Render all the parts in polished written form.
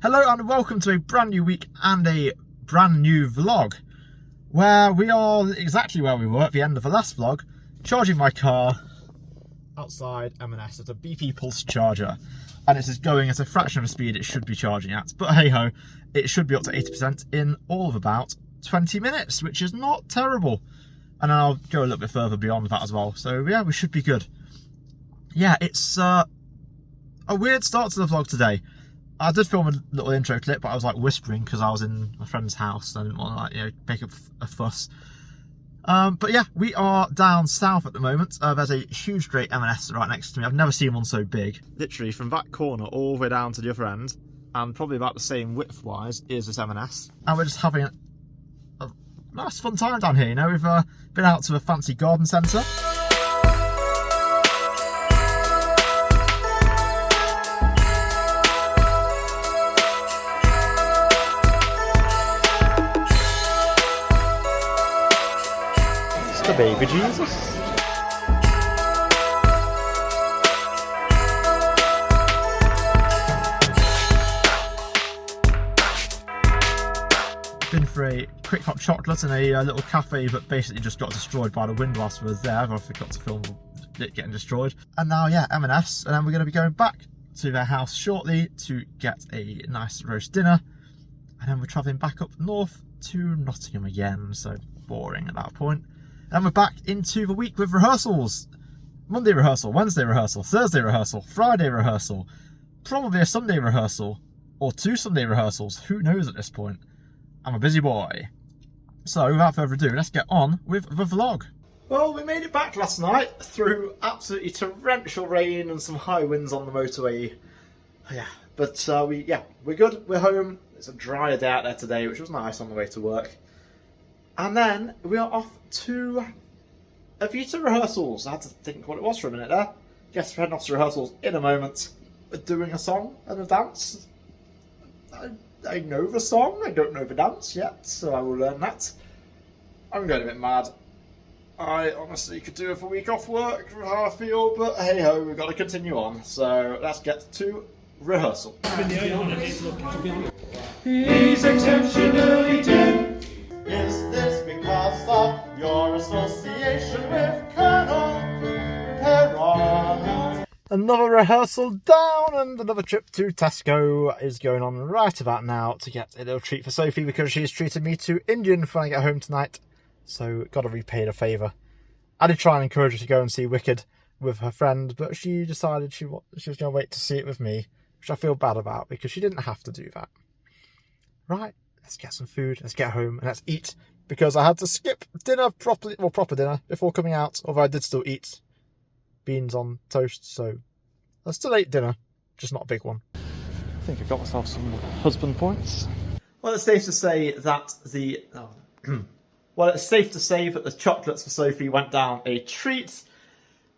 Hello and welcome to a brand new week and a brand new vlog, where we are exactly where we were at the end of the last vlog, charging my car outside M&S at a BP Pulse charger, and it is going at a fraction of the speed it should be charging at, but hey ho, it should be up to 80% in all of about 20 minutes, which is not terrible, and then I'll go a little bit further beyond that as well, so yeah, we should be good. Yeah, it's a weird start to the vlog today. I did film a little intro clip, but I was like whispering because I was in my friend's house. I didn't want to make a fuss. But yeah, we are down south at the moment. There's a huge great M&S right next to me. I've never seen one so big. Literally from that corner all the way down to the other end, and probably about the same width-wise, is this M&S. And we're just having a nice fun time down here. You know, we've been out to a fancy garden centre. The baby Jesus. Been for a quick hot chocolate in a little cafe that basically just got destroyed by the wind whilst we were there. I forgot to film it getting destroyed. And now, yeah, M&S, and then we're going to be going back to their house shortly to get a nice roast dinner. And then we're travelling back up north to Nottingham again, so boring at that point. And we're back into the week with rehearsals. Monday rehearsal, Wednesday rehearsal, Thursday rehearsal, Friday rehearsal, probably a Sunday rehearsal, or 2 Sunday rehearsals, who knows at this point. I'm a busy boy. So without further ado, let's get on with the vlog. Well, we made it back last night through absolutely torrential rain and some high winds on the motorway. Yeah, but we're good, we're home. It's a drier day out there today, which was nice on the way to work. And then we are off to Evita rehearsals. I had to think what it was for a minute there. Guess we're heading off to rehearsals in a moment. We're doing a song and a dance. I know the song, I don't know the dance yet, so I will learn that. I'm going a bit mad. I honestly could do with a week off work with how I feel, but hey ho, we've got to continue on. So let's get to rehearsal. He's exceptionally dim. Is this because of your association with Colonel Perron? Another rehearsal down, and another trip to Tesco is going on right about now to get a little treat for Sophie because she's treated me to Indian when I get home tonight. So, gotta repay the favour. I did try and encourage her to go and see Wicked with her friend, but she decided she was going to wait to see it with me, which I feel bad about because she didn't have to do that. Right. Let's get some food, let's get home, and let's eat, because I had to skip dinner properly, well, proper dinner, before coming out, although I did still eat beans on toast, so I still ate dinner, just not a big one. I think I got myself some husband points. Well, it's safe to say that the chocolates for Sophie went down a treat,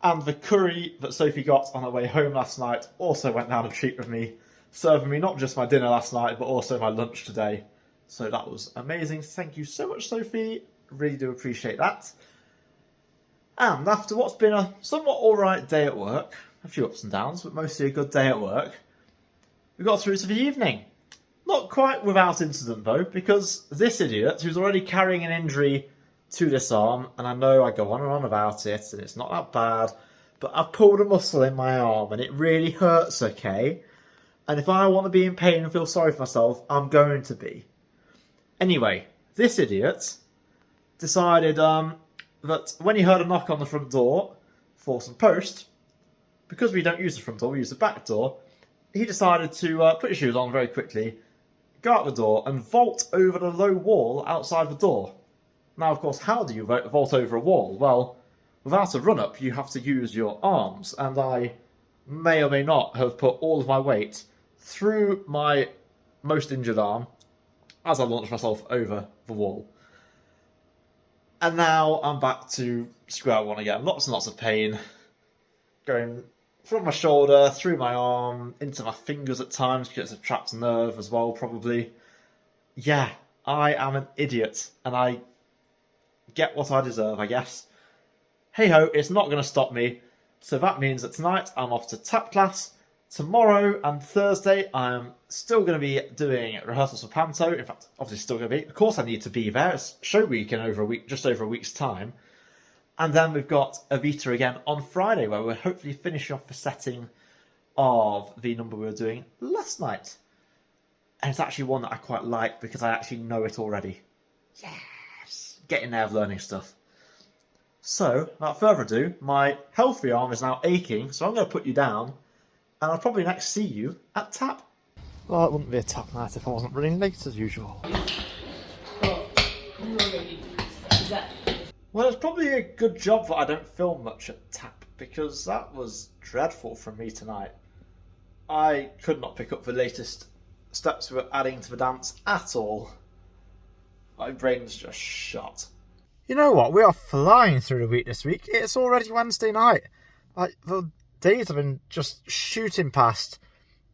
and the curry that Sophie got on her way home last night also went down a treat with me, serving me not just my dinner last night, but also my lunch today. So that was amazing. Thank you so much, Sophie. Really do appreciate that. And after what's been a somewhat alright day at work, a few ups and downs, but mostly a good day at work, we got through to the evening. Not quite without incident though, because this idiot, who's already carrying an injury to this arm, and I know I go on and on about it, and it's not that bad, but I've pulled a muscle in my arm, and it really hurts, okay? And if I want to be in pain and feel sorry for myself, I'm going to be. Anyway, this idiot decided that when he heard a knock on the front door for some post, because we don't use the front door, we use the back door, he decided to put his shoes on very quickly, go out the door and vault over the low wall outside the door. Now, of course, how do you vault over a wall? Well, without a run-up, you have to use your arms, and I may or may not have put all of my weight through my most injured arm as I launched myself over the wall. And now I'm back to square one again. Lots and lots of pain. Going from my shoulder, through my arm, into my fingers at times because it's a trapped nerve as well, probably. Yeah, I am an idiot. And I get what I deserve, I guess. Hey ho, it's not going to stop me. So that means that tonight I'm off to tap class Tomorrow and Thursday, I'm still going to be doing rehearsals for Panto. In fact, obviously still going to be. Of course, I need to be there. It's show week in just over a week's time. And then we've got Evita again on Friday, where we'll hopefully finish off the setting of the number we were doing last night. And it's actually one that I quite like because I actually know it already. Yes! Getting there of learning stuff. So, without further ado, my healthy arm is now aching, so I'm going to put you down, and I'll probably next see you at TAP. Well, it wouldn't be a TAP night if I wasn't running late as usual. Well, it's probably a good job that I don't film much at TAP, because that was dreadful from me tonight. I could not pick up the latest steps we were adding to the dance at all. My brain's just shot. You know what? We are flying through the week this week. It's already Wednesday night. Like, the days have been just shooting past,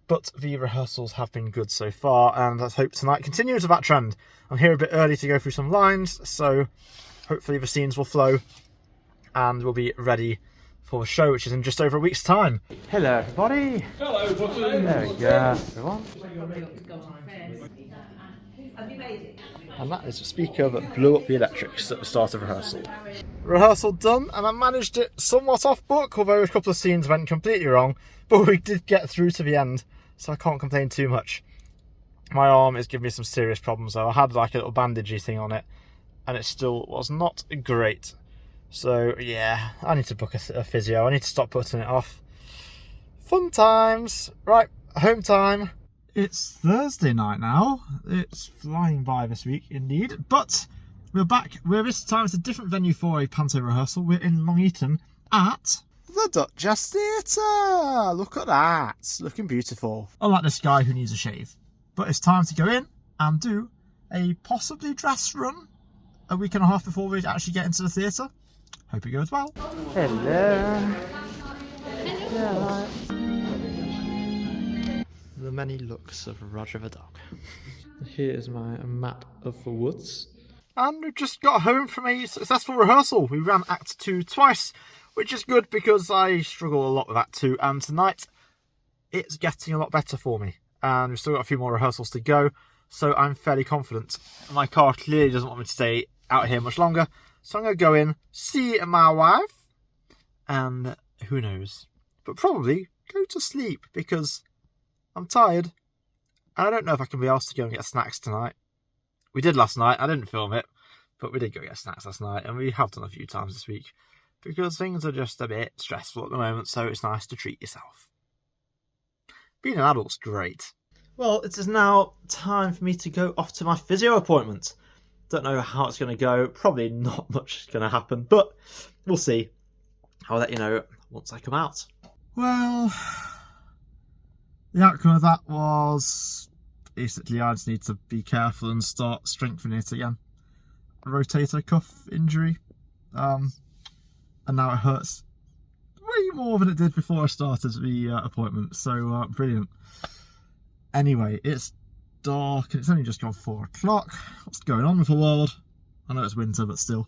but the rehearsals have been good so far, and let's hope tonight continues with that trend. I'm here a bit early to go through some lines, so hopefully the scenes will flow, and we'll be ready for the show, which is in just over a week's time. Hello, everybody. Hello, Button. There we go, everyone. Have you made it? And that is a speaker that blew up the electrics at the start of rehearsal. Rehearsal done, and I managed it somewhat off book, although a couple of scenes went completely wrong, but we did get through to the end, so I can't complain too much. My arm is giving me some serious problems though. I had like a little bandagey thing on it, and it still was not great. So yeah, I need to book a physio. I need to stop putting it off. Fun times. Right, home time. It's Thursday night now. It's flying by this week indeed. But we're back. This time it's a different venue for a Panto rehearsal. We're in Long Eaton at the Duchess Theatre. Look at that. Looking beautiful. Unlike this guy who needs a shave. But it's time to go in and do a possibly dress run a week and a half before we actually get into the theatre. Hope it goes well. Hello. Hello. The many looks of Roger the dog. Here's my map of the woods. And we've just got home from a successful rehearsal. We ran Act 2 twice, which is good because I struggle a lot with Act 2. And tonight, it's getting a lot better for me. And we've still got a few more rehearsals to go, so I'm fairly confident. My car clearly doesn't want me to stay out here much longer, so I'm going to go in, see my wife, and who knows, but probably go to sleep because I'm tired, and I don't know if I can be asked to go and get snacks tonight. We did last night, I didn't film it, but we did go get snacks last night, and we have done a few times this week, because things are just a bit stressful at the moment, so it's nice to treat yourself. Being an adult's great. Well, it is now time for me to go off to my physio appointment. Don't know how it's going to go, probably not much is going to happen, but we'll see. I'll let you know once I come out. Well, the outcome of that was basically I just need to be careful and start strengthening it again. A rotator cuff injury, and now it hurts way more than it did before I started the appointment, so brilliant. Anyway, it's dark and it's only just gone 4 o'clock. What's going on with the world? I know it's winter, but still.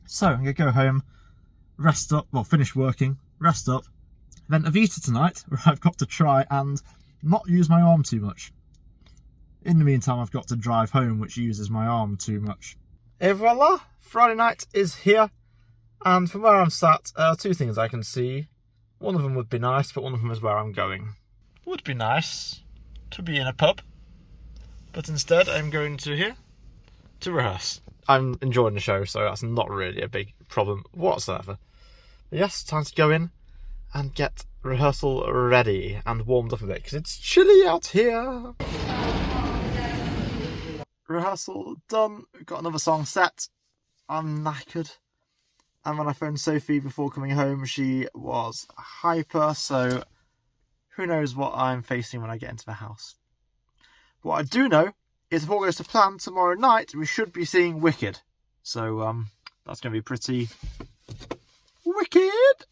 So I'm going to go home, rest up, well, finish working, rest up, then Evita tonight, where I've got to try and not use my arm too much. In the meantime, I've got to drive home, which uses my arm too much. Et voila! Friday night is here, and from where I'm sat, two things I can see. One of them would be nice, but one of them is where I'm going. Would be nice to be in a pub, but instead I'm going to here to rehearse. I'm enjoying the show, so that's not really a big problem whatsoever. But yes, time to go in and get rehearsal ready and warmed up a bit, because it's chilly out here. Rehearsal done, we've got another song set. I'm knackered. And when I phoned Sophie before coming home, she was hyper, so who knows what I'm facing when I get into the house. What I do know is if all goes to plan, tomorrow night we should be seeing Wicked. So that's going to be pretty wicked.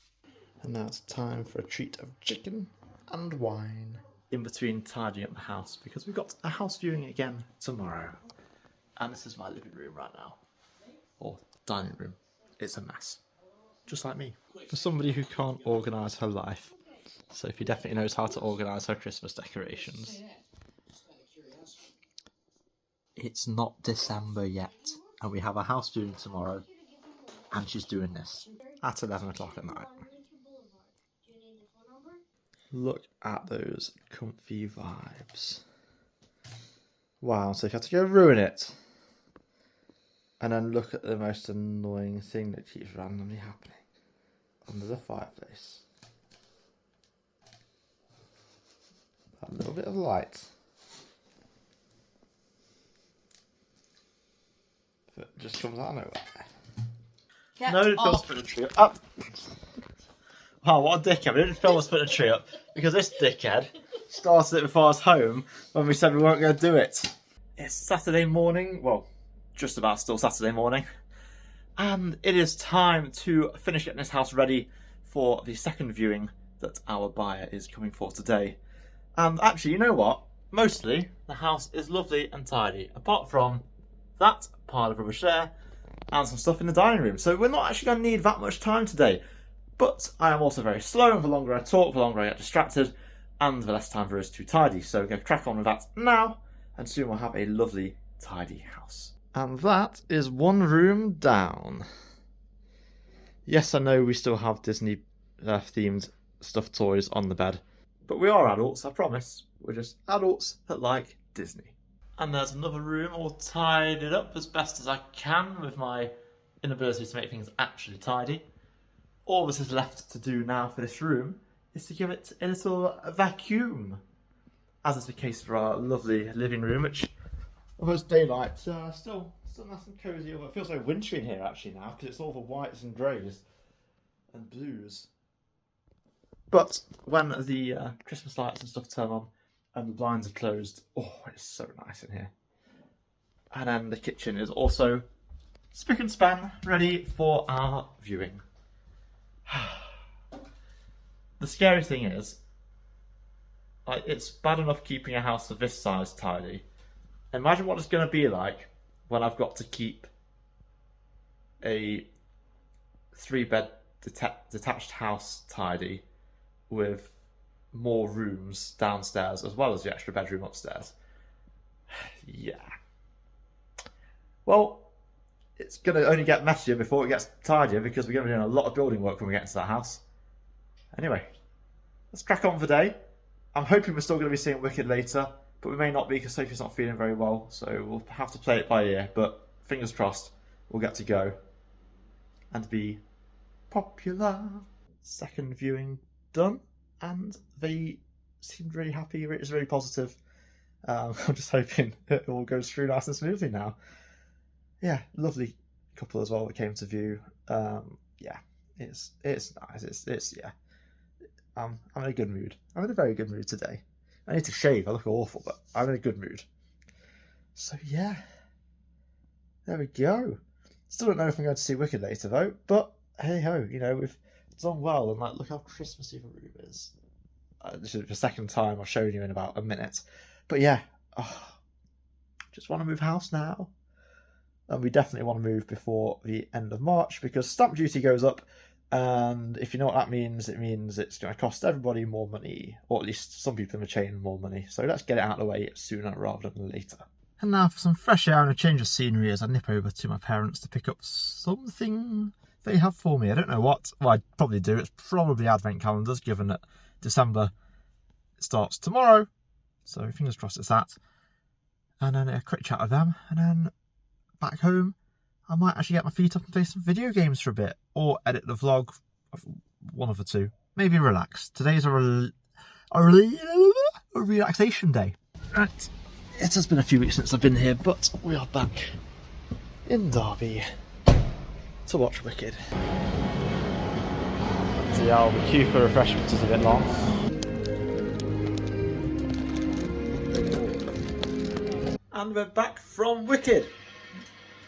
And now it's time for a treat of chicken and wine. In between tidying up the house, because we've got a house viewing again tomorrow. And this is my living room right now. Or dining room. It's a mess. Just like me. For somebody who can't organise her life, Sophie definitely knows how to organise her Christmas decorations. It's not December yet, and we have a house viewing tomorrow, and she's doing this at 11 o'clock at night. Look at those comfy vibes. Wow, so if you have to go ruin it. And then look at the most annoying thing that keeps randomly happening under the fireplace. A little bit of light. That just comes out of nowhere. No, didn't film us put a tree up. Wow, what a dickhead. We didn't film us put a tree up because this dickhead started it before I was home when we said we weren't going to do it. It's Saturday morning, well, just about still Saturday morning, and it is time to finish getting this house ready for the second viewing that our buyer is coming for today. And actually, you know what? Mostly, the house is lovely and tidy, apart from that pile of rubbish there and some stuff in the dining room. So we're not actually going to need that much time today. But I am also very slow, and the longer I talk, the longer I get distracted, and the less time there is to tidy. So we're going to crack on with that now, and soon we'll have a lovely, tidy house. And that is one room down. Yes, I know we still have Disney themed stuffed toys on the bed, but we are adults, I promise. We're just adults that like Disney. And there's another room all tidied up as best as I can with my inability to make things actually tidy. All that is left to do now for this room is to give it a little vacuum, as is the case for our lovely living room, which, although it's daylight, still nice and cosy. It feels so wintry in here actually now because it's all the whites and greys and blues. But when the Christmas lights and stuff turn on and the blinds are closed, oh, it's so nice in here. And then the kitchen is also spick and span, ready for our viewing. The scary thing is, like, it's bad enough keeping a house of this size tidy. Imagine what it's going to be like when I've got to keep a 3-bed detached house tidy with more rooms downstairs as well as the extra bedroom upstairs. Yeah. Well, it's going to only get messier before it gets tidier because we're going to be doing a lot of building work when we get into that house. Anyway, let's crack on for the day. I'm hoping we're still going to be seeing Wicked later, but we may not be because Sophie's not feeling very well, so we'll have to play it by ear, but fingers crossed we'll get to go and be popular. Second viewing done, and they seemed really happy. It was really positive. I'm just hoping it all goes through nice and smoothly now. Yeah, lovely couple as well that came to view. Yeah, it's nice. It's yeah. I'm in a good mood. I'm in a very good mood today. I need to shave. I look awful, but I'm in a good mood. So yeah, there we go. Still don't know if I'm going to see Wicked later though. But hey ho, you know, we've done well. And like, look how Christmassy the room is. This is the second time I've shown you in about a minute. But yeah, just want to move house now. And we definitely want to move before the end of March because stamp duty goes up. And if you know what that means, it means it's going to cost everybody more money, or at least some people in the chain more money. So let's get it out of the way sooner rather than later. And now for some fresh air and a change of scenery as I nip over to my parents to pick up something they have for me. I don't know what. Well, I'd probably do. It's probably advent calendars, given that December starts tomorrow. So fingers crossed it's that. And then a quick chat with them, and then back home, I might actually get my feet up and play some video games for a bit, or edit the vlog, one of the two. Maybe relax. Today's a relaxation day. Right, it has been a few weeks since I've been here, but we are back in Derby to watch Wicked. So yeah, the queue for refreshments is a bit long. And we're back from Wicked.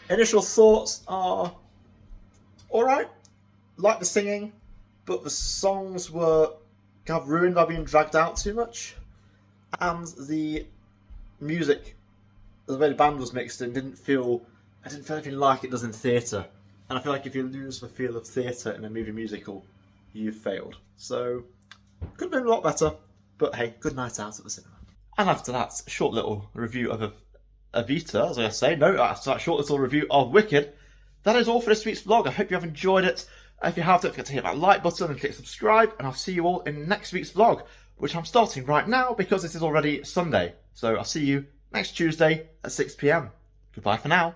Initial thoughts are alright, like the singing, but the songs were kind of ruined by being dragged out too much. And the music, the way the band was mixed in, I didn't feel anything like it does in theatre. And I feel like if you lose the feel of theatre in a movie musical, you've failed. So, Could have been a lot better, but hey, good night out at the cinema. And after that short little review of Evita, as I say, no, after that short little review of Wicked, that is all for this week's vlog. I hope you have enjoyed it. If you have, don't forget to hit that like button and click subscribe, and I'll see you all in next week's vlog, which I'm starting right now because it is already Sunday. So I'll see you next Tuesday at 6 PM. Goodbye for now.